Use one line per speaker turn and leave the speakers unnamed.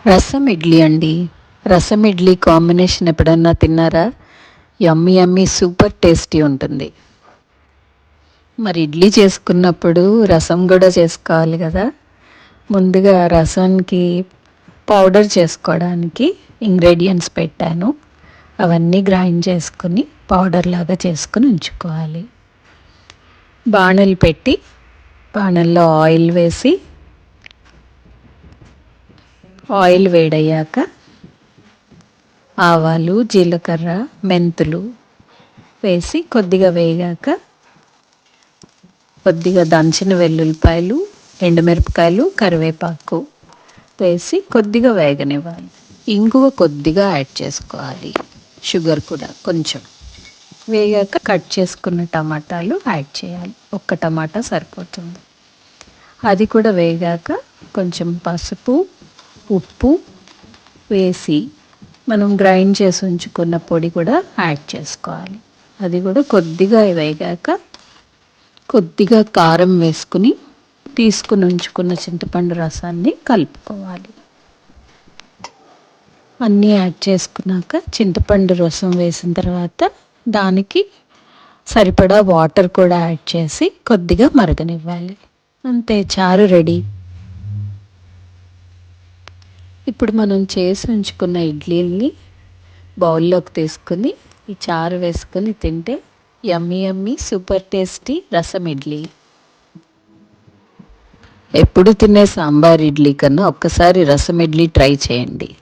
రసం ఇడ్లీ అండి. రసం ఇడ్లీ కాంబినేషన్ ఎప్పుడన్నా తిన్నారా? యమ్మీ యమ్మీ సూపర్ టేస్టీ ఉంటుంది. మరి ఇడ్లీ చేసుకున్నప్పుడు రసం కూడా చేసుకోవాలి కదా. ముందుగా రసానికి పౌడర్ చేసుకోవడానికి ఇంగ్రీడియంట్స్ పెట్టాను. అవన్నీ గ్రైండ్ చేసుకుని పౌడర్ లాగా చేసుకుని ఉంచుకోవాలి. బాణలు పెట్టి బాణల్లో ఆయిల్ వేసి ఆయిల్ వేడయ్యాక ఆవాలు, జీలకర్ర, మెంతులు వేసి కొద్దిగా వేగాక కొద్దిగా దంచిన వెల్లుల్లిపాయలు, ఎండుమిరపకాయలు, కరివేపాకు వేసి కొద్దిగా వేగనివ్వాలి. ఇంగువ కొద్దిగా యాడ్ చేసుకోవాలి. షుగర్ కూడా కొంచెం వేగాక కట్ చేసుకున్న టమాటాలు యాడ్ చేయాలి. ఒక్క టమాటా సరిపోతుంది. అది కూడా వేగాక కొంచెం పసుపు, ఉప్పు వేసి మనం గ్రైండ్ చేసి ఉంచుకున్న పొడి కూడా యాడ్ చేసుకోవాలి. అది కూడా కొద్దిగా వేగాక కొద్దిగా కారం వేసుకుని తీసుకుని ఉంచుకున్న చింతపండు రసాన్ని కలుపుకోవాలి. అన్నీ యాడ్ చేసుకున్నాక చింతపండు రసం వేసిన తర్వాత దానికి సరిపడా వాటర్ కూడా యాడ్ చేసి కొద్దిగా మరగనివ్వాలి. అంతే, చారు రెడీ. ఇప్పుడు మనం చేసి ఉంచుకున్న ఇడ్లీని బౌల్లోకి తీసుకుని ఈ చారు వేసుకొని తింటే యమ్మీ యమ్మీ సూపర్ టేస్టీ రసం ఇడ్లీ. ఎప్పుడు తినే సాంబార్ ఇడ్లీ కన్నా ఒక్కసారి రసం ఇడ్లీ ట్రై చేయండి.